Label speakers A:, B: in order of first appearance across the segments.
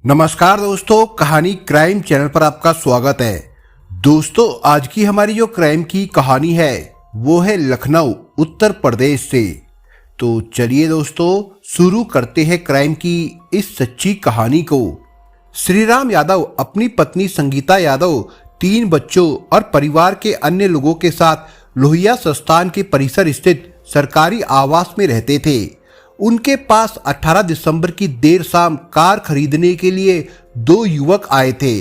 A: नमस्कार दोस्तों, कहानी क्राइम चैनल पर आपका स्वागत है। दोस्तों, आज की हमारी जो क्राइम की कहानी है वो है लखनऊ उत्तर प्रदेश से। तो चलिए दोस्तों, शुरू करते हैं क्राइम की इस सच्ची कहानी को। श्रीराम यादव अपनी पत्नी संगीता यादव, 3 बच्चों और परिवार के अन्य लोगों के साथ लोहिया संस्थान के परिसर स्थित सरकारी आवास में रहते थे। उनके पास 18 दिसंबर की देर शाम कार खरीदने के लिए 2 युवक आए थे।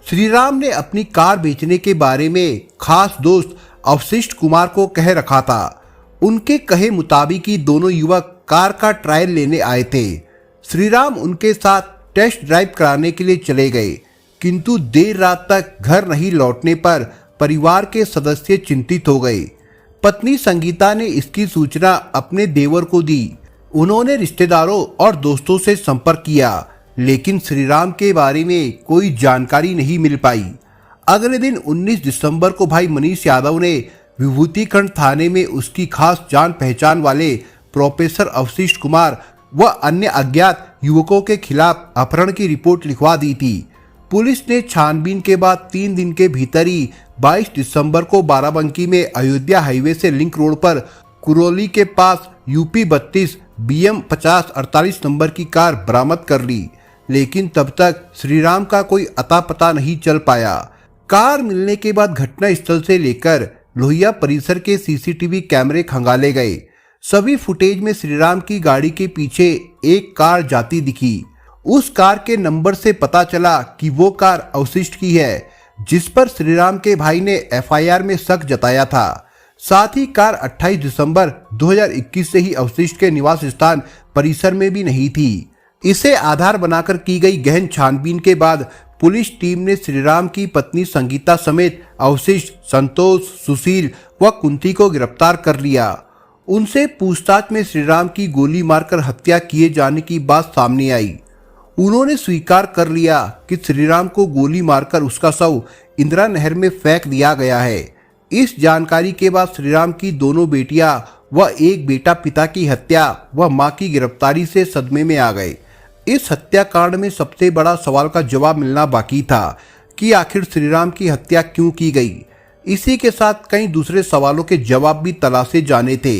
A: श्रीराम ने अपनी कार बेचने के बारे में खास दोस्त अवशिष्ट कुमार को कह रखा था। उनके कहे मुताबिक ही दोनों युवक कार का ट्रायल लेने आए थे। श्रीराम उनके साथ टेस्ट ड्राइव कराने के लिए चले गए, किंतु देर रात तक घर नहीं लौटने पर परिवार के सदस्य चिंतित हो गए। पत्नी संगीता ने इसकी सूचना अपने देवर को दी। उन्होंने रिश्तेदारों और दोस्तों से संपर्क किया, लेकिन श्रीराम के बारे में कोई जानकारी नहीं मिल पाई। अगले दिन 19 दिसंबर को भाई मनीष यादव ने विभूतिखंड थाने में उसकी खास जान पहचान वाले प्रोफेसर अवशिष्ट कुमार व अन्य अज्ञात युवकों के खिलाफ अपहरण की रिपोर्ट लिखवा दी थी। पुलिस ने छानबीन के बाद 3 दिन के भीतर ही 22 दिसंबर को बाराबंकी में अयोध्या हाईवे से लिंक रोड पर कुरौली के पास यूपी 32 BM 5048 नंबर की कार बरामद कर ली, लेकिन तब तक श्रीराम का कोई अता पता नहीं चल पाया। कार मिलने के बाद घटना स्थल से लेकर लोहिया परिसर के CCTV कैमरे खंगाले गए। सभी फुटेज में श्रीराम की गाड़ी के पीछे एक कार जाती दिखी। उस कार के नंबर से पता चला कि वो कार अवशिष्ट की है, जिस पर श्रीराम के भाई ने FIR में शक जताया था। साथ ही कार 28 दिसंबर 2021 से ही अवशिष्ट के निवास स्थान परिसर में भी नहीं थी। इसे आधार बनाकर की गई गहन छानबीन के बाद पुलिस टीम ने श्रीराम की पत्नी संगीता समेत अवशिष्ट, संतोष, सुशील व कुंती को गिरफ्तार कर लिया। उनसे पूछताछ में श्रीराम की गोली मारकर हत्या किए जाने की बात सामने आई। उन्होंने स्वीकार कर लिया कि श्रीराम को गोली मारकर उसका शव इंदिरा नहर में फेंक दिया गया है। इस जानकारी के बाद श्रीराम की दोनों बेटियां व एक बेटा पिता की हत्या व मां की गिरफ्तारी से सदमे में आ गए। इस हत्याकांड में सबसे बड़ा सवाल का जवाब मिलना बाकी था कि आखिर श्रीराम की हत्या क्यों की गई। इसी के साथ कई दूसरे सवालों के जवाब भी तलाशे जाने थे।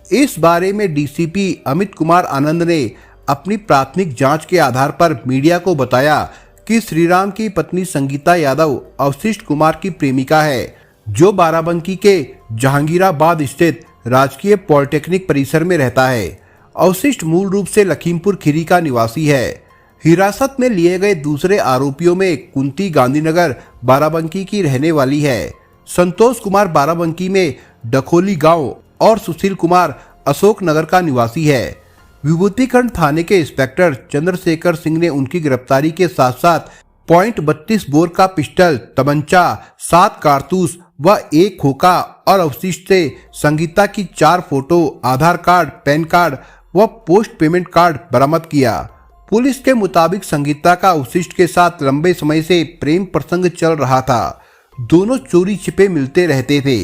A: इस बारे में DCP अमित कुमार आनंद ने अपनी प्राथमिक जांच के आधार पर मीडिया को बताया कि श्रीराम की पत्नी संगीता यादव अवशिष्ट कुमार की प्रेमिका है, जो बाराबंकी के जहांगीराबाद स्थित राजकीय पॉलिटेक्निक परिसर में रहता है। अवशिष्ट मूल रूप से लखीमपुर खीरी का निवासी है। हिरासत में लिए गए दूसरे आरोपियों में कुंती गांधीनगर बाराबंकी की रहने वाली है, संतोष कुमार बाराबंकी में डखोली गांव और सुशील कुमार अशोक नगर का निवासी है। विभूतिखंड थाने के इंस्पेक्टर चंद्रशेखर सिंह ने उनकी गिरफ्तारी के साथ साथ .32 बोर का पिस्टल, तमंचा, 7 कारतूस व 1 खोखा और अवशिष्ट से संगीता की 4 फोटो, आधार कार्ड, पैन कार्ड व पोस्ट पेमेंट कार्ड बरामद किया। पुलिस के मुताबिक संगीता का अवशिष्ट के साथ लंबे समय से प्रेम प्रसंग चल रहा था। दोनों चोरी छिपे मिलते रहते थे।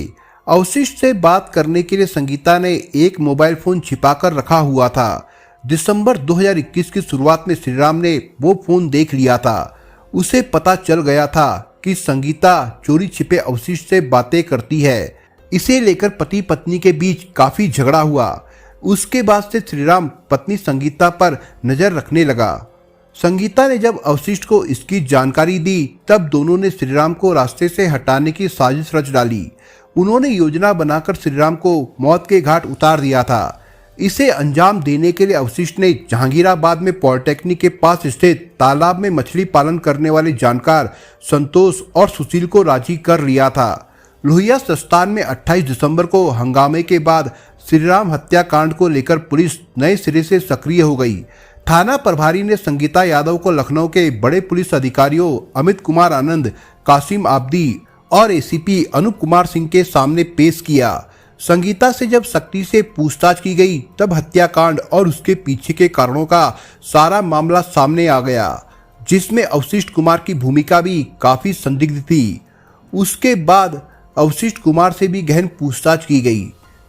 A: अवशिष्ट से बात करने के लिए संगीता ने एक मोबाइल फोन छिपाकर रखा हुआ था। दिसंबर 2021 की शुरुआत में श्रीराम ने वो फोन देख लिया था। उसे पता चल गया था कि संगीता चोरी छिपे अवशिष्ट से बातें करती है। इसे लेकर पति पत्नी के बीच काफी झगड़ा हुआ। उसके बाद से श्रीराम पत्नी संगीता पर नजर रखने लगा। संगीता ने जब अवशिष्ट को इसकी जानकारी दी, तब दोनों ने श्रीराम को रास्ते से हटाने की साजिश रच डाली। उन्होंने योजना बनाकर श्रीराम को मौत के घाट उतार दिया था। इसे अंजाम देने के लिए अवशिष्ट ने जहांगीराबाद में पॉलिटेक्निक के पास स्थित तालाब में मछली पालन करने वाले जानकार संतोष और सुशील को राजी कर लिया था। लोहिया संस्थान में 28 दिसंबर को हंगामे के बाद श्रीराम हत्याकांड को लेकर पुलिस नए सिरे से सक्रिय हो गई। थाना प्रभारी ने संगीता यादव को लखनऊ के बड़े पुलिस अधिकारियों अमित कुमार आनंद, कासिम आब्दी और ACP अनूप कुमार सिंह के सामने पेश किया। संगीता से जब सख्ती से पूछताछ की गई, तब हत्याकांड और उसके पीछे के कारणों का सारा मामला सामने आ गया, जिसमें अवशिष्ट कुमार की भूमिका भी काफी संदिग्ध थी। उसके बाद अवशिष्ट कुमार से भी गहन पूछताछ की गई।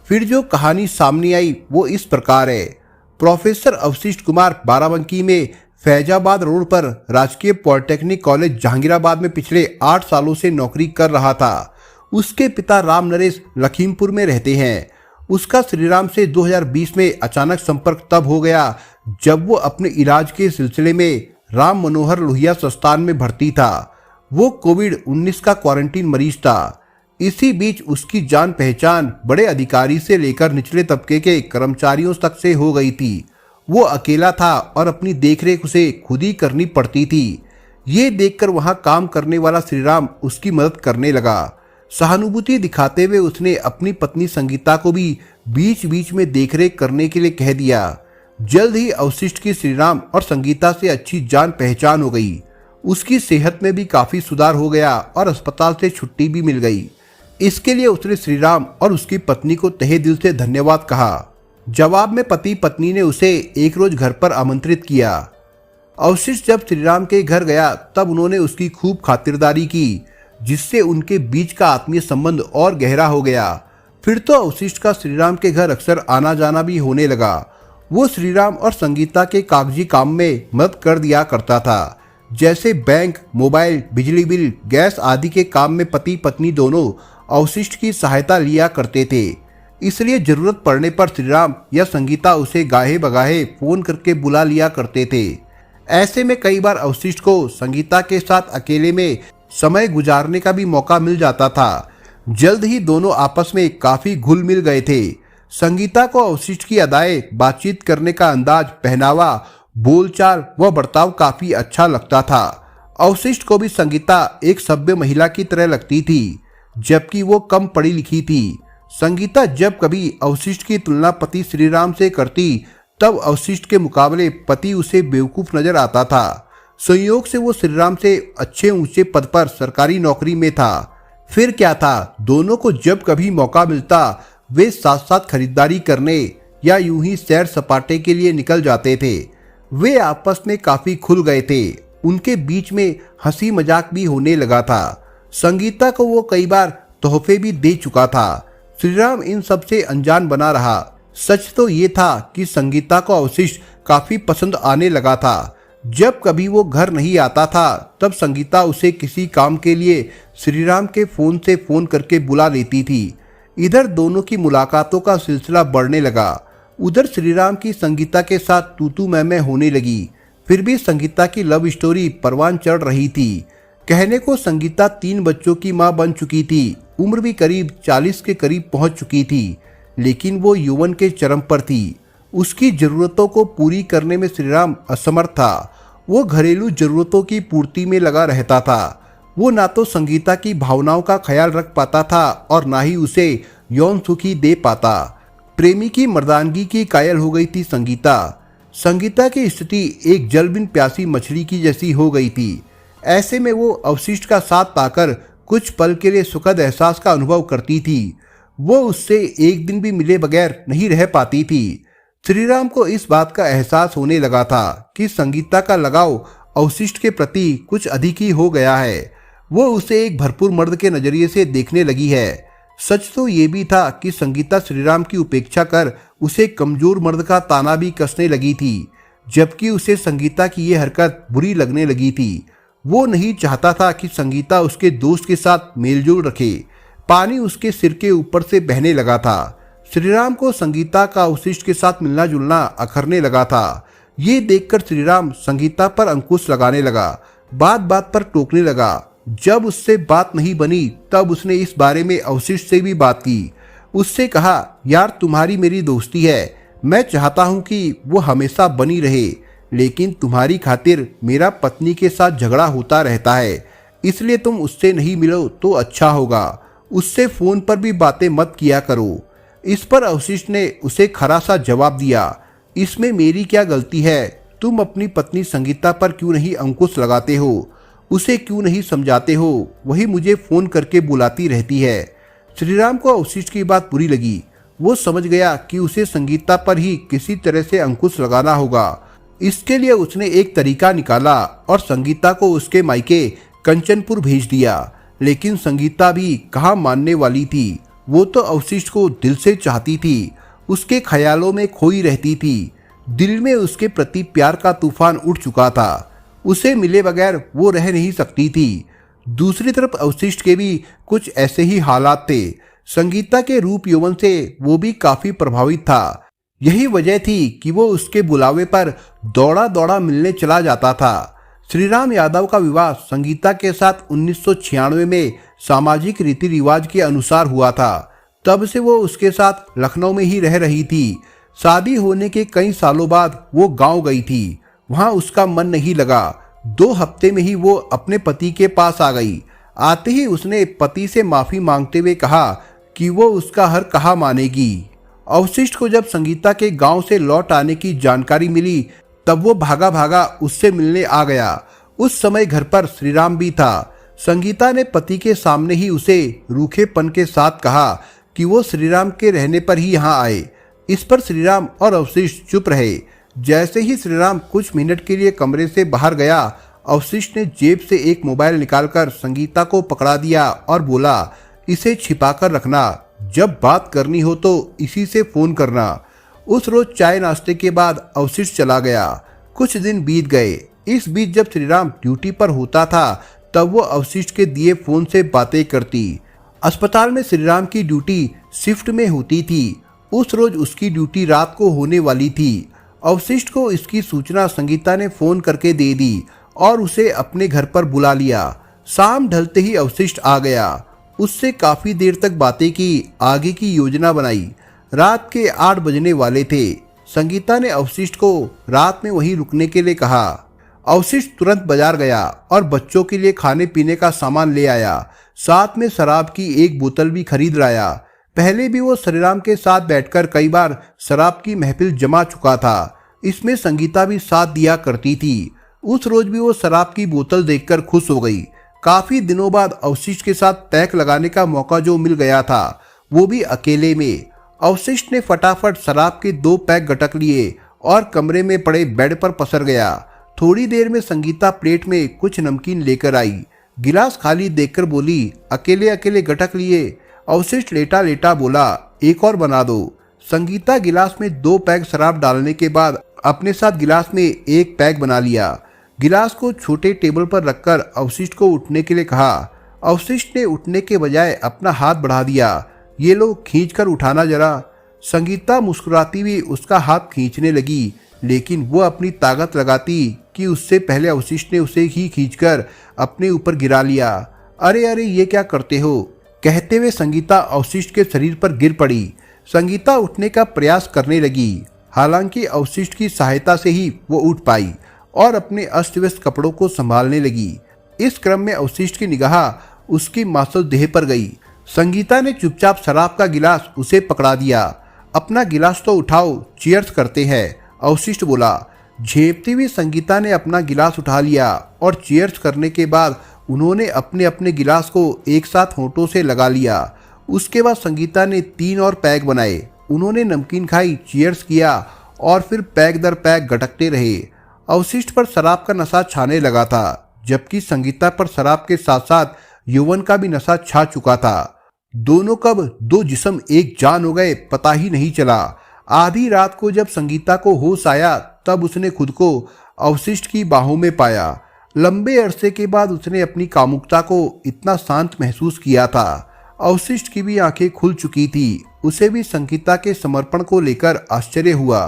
A: फिर जो कहानी सामने आई वो इस प्रकार है। प्रोफेसर अवशिष्ट कुमार बाराबंकी में फैजाबाद रोड पर राजकीय पॉलिटेक्निक कॉलेज जहांगीराबाद में पिछले 8 सालों से नौकरी कर रहा था। उसके पिता राम नरेश लखीमपुर में रहते हैं। उसका श्रीराम से 2020 में अचानक संपर्क तब हो गया जब वो अपने इलाज के सिलसिले में राम मनोहर लोहिया संस्थान में भर्ती था। वो कोविड-19 का क्वारंटीन मरीज था। इसी बीच उसकी जान पहचान बड़े अधिकारी से लेकर निचले तबके के कर्मचारियों तक से हो गई थी। वो अकेला था और अपनी देखरेख उसे खुद ही करनी पड़ती थी। ये देखकर वहां काम करने वाला श्रीराम उसकी मदद करने लगा। सहानुभूति दिखाते हुए उसने अपनी पत्नी संगीता को भी बीच बीच में देखरेख करने के लिए कह दिया। जल्द ही अवशिष्ट की श्रीराम और संगीता से अच्छी जान पहचान हो गई। उसकी सेहत में भी काफी सुधार हो गया और अस्पताल से छुट्टी भी मिल गई। इसके लिए उसने श्रीराम और उसकी पत्नी को तहे दिल से धन्यवाद कहा। जवाब में पति पत्नी ने उसे एक रोज घर पर आमंत्रित किया। अवशिष्ट जब श्रीराम के घर गया तब उन्होंने उसकी खूब खातिरदारी की, जिससे उनके बीच का आत्मीय संबंध और गहरा हो गया। फिर तो अवशिष्ट का श्रीराम के घर अक्सर आना जाना भी होने लगा। वो श्रीराम और संगीता के कागजी काम में मदद कर दिया करता था, जैसे बैंक, मोबाइल, बिजली बिल, गैस आदि के काम में पति पत्नी दोनों अवशिष्ट की सहायता लिया करते थे। इसलिए जरूरत पड़ने पर श्रीराम या संगीता उसे गाहे बगाहे फोन करके बुला लिया करते थे। ऐसे में कई बार अवशिष्ट को संगीता के साथ अकेले में समय गुजारने का भी मौका मिल जाता था। जल्द ही दोनों आपस में काफी घुल मिल गए थे। संगीता को अवशिष्ट की अदाएं, बातचीत करने का अंदाज, पहनावा, बोलचाल व बर्ताव काफी अच्छा लगता था। अवशिष्ट को भी संगीता एक सभ्य महिला की तरह लगती थी, जबकि वो कम पढ़ी लिखी थी। संगीता जब कभी अवशिष्ट की तुलना पति श्रीराम से करती तब अवशिष्ट के मुकाबले पति उसे बेवकूफ नजर आता था। संयोग से वो श्रीराम से अच्छे ऊंचे पद पर सरकारी नौकरी में था। फिर क्या था, दोनों को जब कभी मौका मिलता वे साथ साथ खरीदारी करने या यूं ही सैर सपाटे के लिए निकल जाते थे। वे आपस में काफी खुल गए थे। उनके बीच में हंसी मजाक भी होने लगा था। संगीता को वो कई बार तोहफे भी दे चुका था। श्रीराम इन सब से अनजान बना रहा। सच तो ये था कि संगीता को अवशिष्ट काफी पसंद आने लगा था। जब कभी वो घर नहीं आता था तब संगीता उसे किसी काम के लिए श्रीराम के फोन से फोन करके बुला लेती थी। इधर दोनों की मुलाकातों का सिलसिला बढ़ने लगा। उधर श्रीराम की संगीता के साथ तू मैं होने लगी। फिर भी संगीता की लव स्टोरी परवान चढ़ रही थी। कहने को संगीता 3 बच्चों की मां बन चुकी थी। उम्र भी करीब 40 के करीब पहुंच चुकी थी, लेकिन वो यौवन के चरम पर थी। उसकी जरूरतों को पूरी करने में श्रीराम असमर्थ था। वो घरेलू जरूरतों की पूर्ति में लगा रहता था। वो ना तो संगीता की भावनाओं का ख्याल रख पाता था और ना ही उसे यौन सुखी दे पाता। प्रेमी की मर्दानगी की कायल हो गई थी संगीता। संगीता की स्थिति एक जल बिन प्यासी मछली की जैसी हो गई थी। ऐसे में वो अवशिष्ट का साथ पाकर कुछ पल के लिए सुखद एहसास का अनुभव करती थी। वो उससे एक दिन भी मिले बगैर नहीं रह पाती थी। श्रीराम को इस बात का एहसास होने लगा था कि संगीता का लगाव अवशिष्ट के प्रति कुछ अधिक ही हो गया है। वो उसे एक भरपूर मर्द के नजरिए से देखने लगी है। सच तो ये भी था कि संगीता श्रीराम की उपेक्षा कर उसे कमजोर मर्द का ताना भी कसने लगी थी, जबकि उसे संगीता की ये हरकत बुरी लगने लगी थी। वो नहीं चाहता था कि संगीता उसके दोस्त के साथ मेलजोल रखे। पानी उसके सिर के ऊपर से बहने लगा था। श्रीराम को संगीता का अवशिष्ट के साथ मिलना जुलना अखरने लगा था। ये देखकर श्रीराम संगीता पर अंकुश लगाने लगा, बात बात पर टोकने लगा। जब उससे बात नहीं बनी तब उसने इस बारे में अवशिष्ट से भी बात की। उससे कहा, यार तुम्हारी मेरी दोस्ती है, मैं चाहता हूँ कि वो हमेशा बनी रहे, लेकिन तुम्हारी खातिर मेरा पत्नी के साथ झगड़ा होता रहता है, इसलिए तुम उससे नहीं मिलो तो अच्छा होगा। उससे फोन पर भी बातें मत किया करो। इस पर अवशिष्ट ने उसे खरा सा जवाब दिया, इसमें मेरी क्या गलती है? तुम अपनी पत्नी संगीता पर क्यों नहीं अंकुश लगाते हो? उसे क्यों नहीं समझाते हो? वही मुझे फोन करके बुलाती रहती है। श्रीराम को अवशिष्ट की बात बुरी लगी। वो समझ गया कि उसे संगीता पर ही किसी तरह से अंकुश लगाना होगा। इसके लिए उसने एक तरीका निकाला और संगीता को उसके मायके कंचनपुर भेज दिया। लेकिन संगीता भी कहाँ मानने वाली थी। वो तो अवशिष्ट को दिल से चाहती थी, उसके ख्यालों में खोई रहती थी। दिल में उसके प्रति प्यार का तूफान उठ चुका था। उसे मिले बगैर वो रह नहीं सकती थी। दूसरी तरफ अवशिष्ट के भी कुछ ऐसे ही हालात थे। संगीता के रूप यौवन से वो भी काफी प्रभावित था। यही वजह थी कि वो उसके बुलावे पर दौड़ा दौड़ा मिलने चला जाता था। श्रीराम यादव का विवाह संगीता के साथ 1996 में सामाजिक रीति रिवाज के अनुसार हुआ था। तब से वो उसके साथ लखनऊ में ही रह रही थी। शादी होने के कई सालों बाद वो गांव गई थी। वहां उसका मन नहीं लगा। 2 हफ्ते में ही वो अपने पति के पास आ गई। आते ही उसने पति से माफी मांगते हुए कहा कि वो उसका हर कहा मानेगी। अवशिष्ट को जब संगीता के गांव से लौट आने की जानकारी मिली तब वो भागा भागा उससे मिलने आ गया। उस समय घर पर श्रीराम भी था। संगीता ने पति के सामने ही उसे रूखेपन के साथ कहा कि वो श्रीराम के रहने पर ही यहाँ आए। इस पर श्रीराम और अवशिष्ट चुप रहे। जैसे ही श्रीराम कुछ मिनट के लिए कमरे से बाहर गया, अवशिष्ट ने जेब से एक मोबाइल निकालकर संगीता को पकड़ा दिया और बोला, इसे छिपाकर रखना, जब बात करनी हो तो इसी से फोन करना। उस रोज चाय नाश्ते के बाद अवशिष्ट चला गया। कुछ दिन बीत गए। इस बीच जब श्रीराम ड्यूटी पर होता था तब वो अवशिष्ट के दिए फोन से बातें करती। अस्पताल में श्रीराम की ड्यूटी शिफ्ट में होती थी। उस रोज उसकी ड्यूटी रात को होने वाली थी। अवशिष्ट को इसकी सूचना संगीता ने फोन करके दे दी और उसे अपने घर पर बुला लिया। शाम ढलते ही अवशिष्ट आ गया। उससे काफी देर तक बातें की, आगे की योजना बनाई। रात के 8 बजने वाले थे। संगीता ने अवशिष्ट को रात में वहीं रुकने के लिए कहा। अवशिष्ट तुरंत बाजार गया और बच्चों के लिए खाने पीने का सामान ले आया। साथ में शराब की एक बोतल भी खरीद लाया। पहले भी वो श्रीराम के साथ बैठकर कई बार शराब की महफिल जमा चुका था। इसमें संगीता भी साथ दिया करती थी। उस रोज भी वो शराब की बोतल देखकर खुश हो गई। काफी दिनों बाद अवशिष्ट के साथ पैक लगाने का मौका जो मिल गया था, वो भी अकेले में। अवशिष्ट ने फटाफट शराब के 2 पैक गटक लिए और कमरे में पड़े बेड पर पसर गया। थोड़ी देर में संगीता प्लेट में कुछ नमकीन लेकर आई। गिलास खाली देखकर बोली, अकेले अकेले गटक लिए। अवशिष्ट लेटा लेटा बोला, एक और बना दो। संगीता गिलास में 2 पैक शराब डालने के बाद अपने साथ गिलास में 1 पैक बना लिया। गिलास को छोटे टेबल पर रखकर अवशिष्ट को उठने के लिए कहा। अवशिष्ट ने उठने के बजाय अपना हाथ बढ़ा दिया। ये लो, खींच कर उठाना जरा। संगीता मुस्कुराती हुई उसका हाथ खींचने लगी, लेकिन वो अपनी ताकत लगाती कि उससे पहले अवशिष्ट ने उसे ही खींचकर अपने ऊपर गिरा लिया। अरे अरे, ये क्या करते हो, कहते हुए संगीता अवशिष्ट के शरीर पर गिर पड़ी। संगीता उठने का प्रयास करने लगी। हालांकि अवशिष्ट की सहायता से ही वो उठ पाई और अपने अस्त व्यस्त कपड़ों को संभालने लगी। इस क्रम में अवशिष्ट की निगाह उसकी मासूम देह पर गई। संगीता ने चुपचाप शराब का गिलास उसे पकड़ा दिया। अपना गिलास तो उठाओ, चीयर्स करते हैं, अवशिष्ट बोला। झेपती हुई संगीता ने अपना गिलास उठा लिया और चीयर्स करने के बाद उन्होंने अपने अपने गिलास को एक साथ होंठों से लगा लिया। उसके बाद संगीता ने 3 और पैक बनाए। उन्होंने नमकीन खाई, चीयर्स किया और फिर पैक दर पैक गटकते रहे। अवशिष्ट पर शराब का नशा छाने लगा था, जबकि संगीता पर शराब के साथ साथ यौवन का भी नशा छा चुका था। दोनों कब 2 जिस्म एक जान हो गए पता ही नहीं चला। आधी रात को जब संगीता को होश आया तब उसने खुद को अवशिष्ट की बाहों में पाया। लंबे अरसे के बाद उसने अपनी कामुकता को इतना शांत महसूस किया था। अवशिष्ट की भी आंखें खुल चुकी थी। उसे भी संगीता के समर्पण को लेकर आश्चर्य हुआ।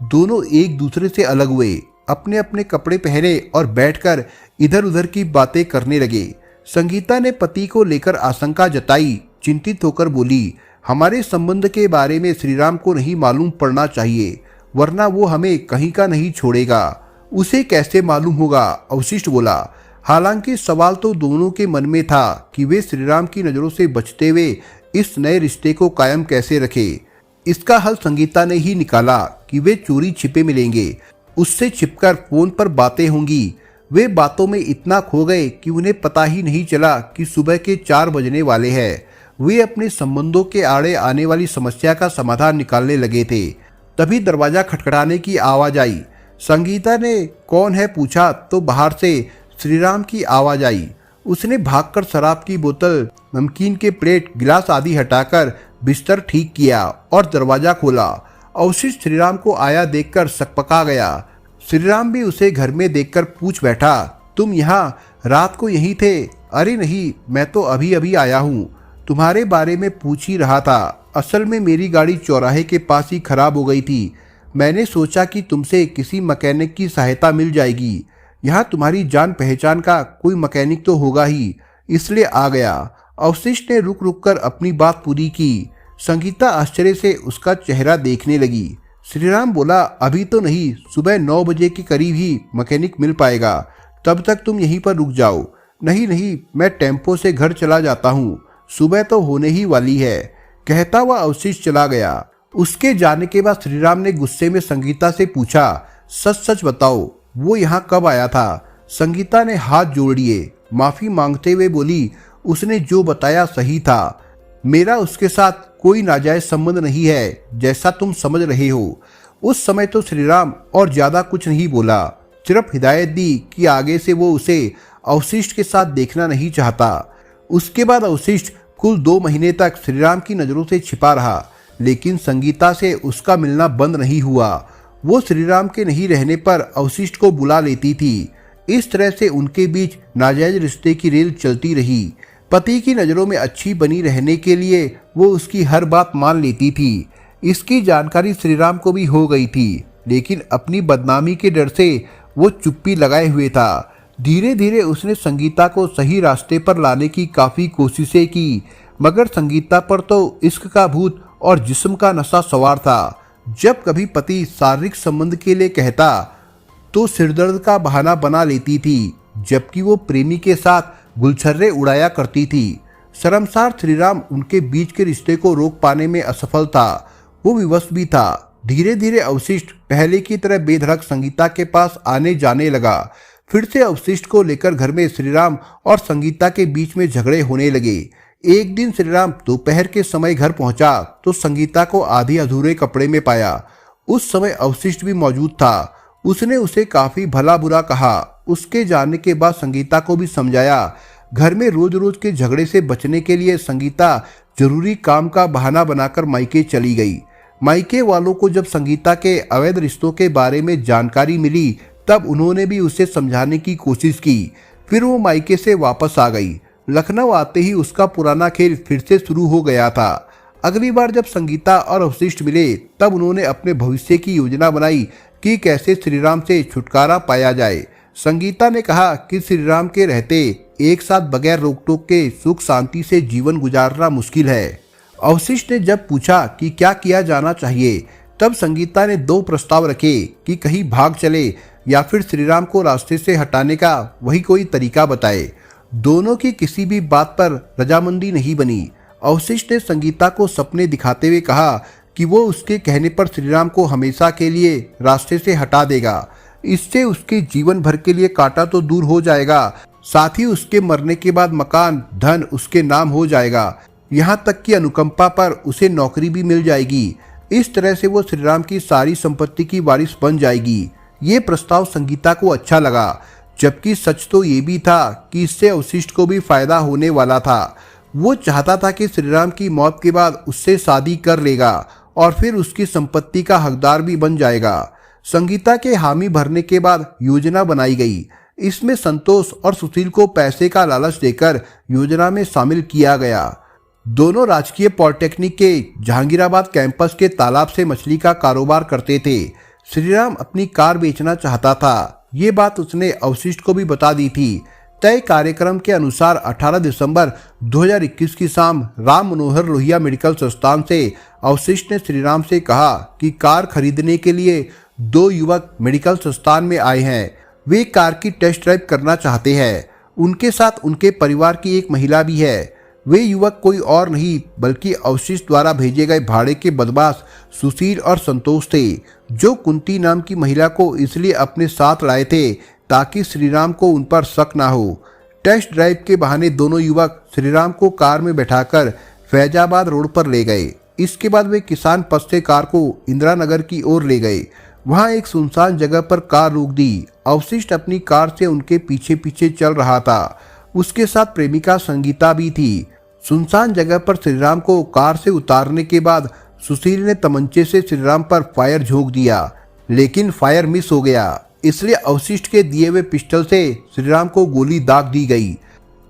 A: दोनों एक दूसरे से अलग हुए, अपने अपने कपड़े पहने और बैठकर इधर उधर की बातें करने लगे। संगीता ने पति को लेकर आशंका जताई। चिंतित होकर बोली, हमारे संबंध के बारे में श्रीराम को नहीं मालूम पड़ना चाहिए, वरना वो हमें कहीं का नहीं छोड़ेगा। उसे कैसे मालूम होगा, अवशिष्ट बोला। हालांकि सवाल तो दोनों के मन में था कि वे श्रीराम की नज़रों से बचते हुए इस नए रिश्ते को कायम कैसे रखे। इसका हल संगीता ने ही निकाला कि वे चोरी छिपे मिलेंगे, उससे छिपकर फोन पर बातें होंगी। वे बातों में इतना खो गए कि उन्हें पता ही नहीं चला कि सुबह के 4 बजने वाले हैं। वे अपने संबंधों के आड़े आने वाली समस्या का समाधान निकालने लगे थे। तभी दरवाजा खटखटाने की आवाज आई। संगीता ने कौन है पूछा तो बाहर से श्रीराम की आवाज आई। उसने भागकर शराब की बोतल, नमकीन के प्लेट, गिलास आदि हटाकर बिस्तर ठीक किया और दरवाजा खोला। अवशिष्ट श्रीराम को आया देखकर सकपका गया। श्रीराम भी उसे घर में देखकर पूछ बैठा, तुम यहाँ रात को यहीं थे? अरे नहीं, मैं तो अभी अभी आया हूँ, तुम्हारे बारे में पूछ ही रहा था। असल में मेरी गाड़ी चौराहे के पास ही खराब हो गई थी। मैंने सोचा कि तुमसे किसी मैकेनिक की सहायता मिल जाएगी। यहाँ तुम्हारी जान पहचान का कोई मैकेनिक तो होगा ही, इसलिए आ गया। अवशिष्ट ने रुक रुक कर अपनी बात पूरी की। संगीता आश्चर्य से उसका चेहरा देखने लगी। श्रीराम बोला, अभी तो नहीं, सुबह 9 बजे के करीब ही मैकेनिक मिल पाएगा, तब तक तुम यहीं पर रुक जाओ। नहीं नहीं, मैं टेम्पो से घर चला जाता हूँ, सुबह तो होने ही वाली है, कहता हुआ अवशिष्ट चला गया। उसके जाने के बाद श्रीराम ने गुस्से में संगीता से पूछा, सच सच बताओ, वो यहाँ कब आया था? संगीता ने हाथ जोड़ लिए, माफी मांगते हुए बोली, उसने जो बताया सही था। मेरा उसके साथ कोई नाजायज संबंध नहीं है, जैसा तुम समझ रहे हो। उस समय तो श्रीराम और ज्यादा कुछ नहीं बोला, सिर्फ हिदायत दी कि आगे से वो उसे अवशिष्ट के साथ देखना नहीं चाहता। उसके बाद अवशिष्ट कुल 2 महीने तक श्रीराम की नजरों से छिपा रहा, लेकिन संगीता से उसका मिलना बंद नहीं हुआ। वो श्रीराम के नहीं रहने पर अवशिष्ट को बुला लेती थी। इस तरह से उनके बीच नाजायज रिश्ते की रेल चलती रही। पति की नज़रों में अच्छी बनी रहने के लिए वो उसकी हर बात मान लेती थी। इसकी जानकारी श्रीराम को भी हो गई थी, लेकिन अपनी बदनामी के डर से वो चुप्पी लगाए हुए था। धीरे धीरे उसने संगीता को सही रास्ते पर लाने की काफ़ी कोशिशें की, मगर संगीता पर तो इश्क का भूत और जिस्म का नशा सवार था। जब कभी पति शारीरिक संबंध के लिए कहता तो सिरदर्द का बहाना बना लेती थी, जबकि वो प्रेमी के साथ गुलछर्रे उड़ाया करती थी। शर्मसार श्रीराम उनके बीच के रिश्ते को रोक पाने में असफल था। वो विवश भी था। धीरे धीरे अवशिष्ट पहले की तरह बेधड़क संगीता के पास आने जाने लगा। फिर से अवशिष्ट को लेकर घर में श्रीराम और संगीता के बीच में झगड़े होने लगे। एक दिन श्रीराम दोपहर के समय घर पहुंचा तो संगीता को आधे अधूरे कपड़े में पाया। उस समय अवशिष्ट भी मौजूद था। उसने उसे काफी भला बुरा कहा। उसके जाने के बाद संगीता को भी समझाया। घर में रोज रोज के झगड़े से बचने के लिए संगीता जरूरी काम का बहाना बनाकर मायके चली गई। मायके वालों को जब संगीता के अवैध रिश्तों के बारे में जानकारी मिली, तब उन्होंने भी उसे समझाने की कोशिश की। फिर वो मायके से वापस आ गई। लखनऊ आते ही उसका पुराना खेल फिर से शुरू हो गया था। अगली बार जब संगीता और अवशिष्ट मिले, तब उन्होंने अपने भविष्य की योजना बनाई कि कैसे श्रीराम से छुटकारा पाया जाए। संगीता ने कहा कि श्रीराम के रहते एक साथ बगैर रोक टोक के सुख शांति से जीवन गुजारना मुश्किल है। अवशिष्ट ने जब पूछा कि क्या किया जाना चाहिए, तब संगीता ने 2 प्रस्ताव रखे कि कहीं भाग चले या फिर श्रीराम को रास्ते से हटाने का वही कोई तरीका बताए। दोनों की किसी भी बात पर रजामंदी नहीं बनी। अवशिष्ट ने संगीता को सपने दिखाते हुए कहा कि वो उसके कहने पर श्रीराम को हमेशा के लिए रास्ते से हटा देगा। इससे उसके जीवन भर के लिए कांटा तो दूर हो जाएगा, साथ ही उसके मरने के बाद मकान धन उसके नाम हो जाएगा, यहाँ तक कि अनुकंपा पर उसे नौकरी भी मिल जाएगी। इस तरह से वो श्रीराम की सारी संपत्ति की वारिस बन जाएगी। ये प्रस्ताव संगीता को अच्छा लगा, जबकि सच तो ये भी था कि इससे अवशिष्ट को भी फायदा होने वाला था। वो चाहता था कि श्रीराम की मौत के बाद उससे शादी कर लेगा और फिर उसकी संपत्ति का हकदार भी बन जाएगा। संगीता के हामी भरने के बाद योजना बनाई गई। इसमें संतोष और सुशील को पैसे का लालच देकर योजना में शामिल किया गया। दोनों राजकीय पॉलिटेक्निक के जहांगीराबाद कैंपस के तालाब से मछली का कारोबार करते थे। श्रीराम अपनी कार बेचना चाहता था। ये बात उसने अवशिष्ट को भी बता दी थी। तय कार्यक्रम के अनुसार 18 दिसंबर 2021 की शाम राम मनोहर लोहिया मेडिकल संस्थान से अवशिष्ट ने श्रीराम से कहा कि कार खरीदने के लिए 2 युवक मेडिकल संस्थान में आए हैं। वे कार की टेस्ट ड्राइव करना चाहते हैं। उनके साथ उनके परिवार की एक महिला भी है। वे युवक कोई और नहीं बल्कि अवशिष्ट द्वारा भेजे गए भाड़े के बदमाश सुशील और संतोष थे, जो कुंती नाम की महिला को इसलिए अपने साथ लाए थे ताकि श्रीराम को उन पर शक ना हो। टेस्ट ड्राइव के बहाने दोनों युवक श्रीराम को कार में बैठाकर फैजाबाद रोड पर ले गए। इसके बाद वे किसान पथ से कार को इंदिरा नगर की ओर ले गए। वहां एक सुनसान जगह पर कार रोक दी। अवशिष्ट अपनी कार से उनके पीछे पीछे चल रहा था। उसके साथ प्रेमिका संगीता भी थी। सुनसान जगह पर श्रीराम को कार से उतारने के बाद सुशील ने तमंचे से श्रीराम पर फायर झोंक दिया, लेकिन फायर मिस हो गया, इसलिए अवशिष्ट के दिए हुए पिस्टल से श्रीराम को गोली दाग दी गई।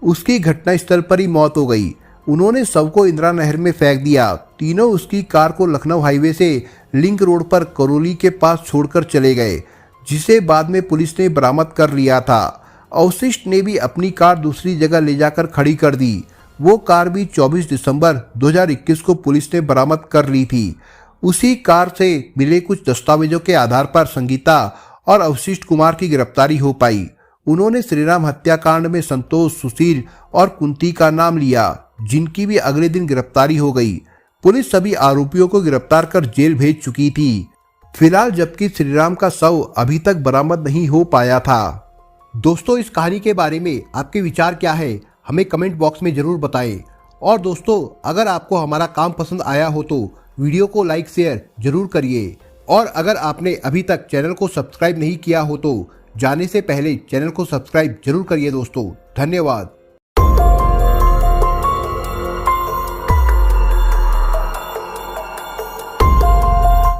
A: उसकी घटनास्थल पर ही मौत हो गई। उन्होंने शव को इंदिरा नहर में फेंक दिया। तीनों उसकी कार को लखनऊ हाईवे से लिंक रोड पर करौली के पास छोड़कर चले गए, जिसे बाद में पुलिस ने बरामद कर लिया था। अवशिष्ट ने भी अपनी कार दूसरी जगह ले जाकर खड़ी कर दी। वो कार भी 24 दिसंबर 2021 को पुलिस ने बरामद कर ली थी। उसी कार से मिले कुछ दस्तावेजों के आधार पर संगीता और अवशिष्ट कुमार की गिरफ्तारी हो पाई। उन्होंने श्रीराम हत्याकांड में संतोष, सुशील और कुंती का नाम लिया, जिनकी भी अगले दिन गिरफ्तारी हो गई। पुलिस सभी आरोपियों को गिरफ्तार कर जेल भेज चुकी थी। फिलहाल जबकि श्रीराम का शव अभी तक बरामद नहीं हो पाया था। दोस्तों, इस कहानी के बारे में आपके विचार क्या है, हमें कमेंट बॉक्स में जरूर बताएं। और दोस्तों, अगर आपको हमारा काम पसंद आया हो तो वीडियो को लाइक शेयर जरूर करिए। और अगर आपने अभी तक चैनल को सब्सक्राइब नहीं किया हो तो जाने से पहले चैनल को सब्सक्राइब जरूर करिए दोस्तों। धन्यवाद।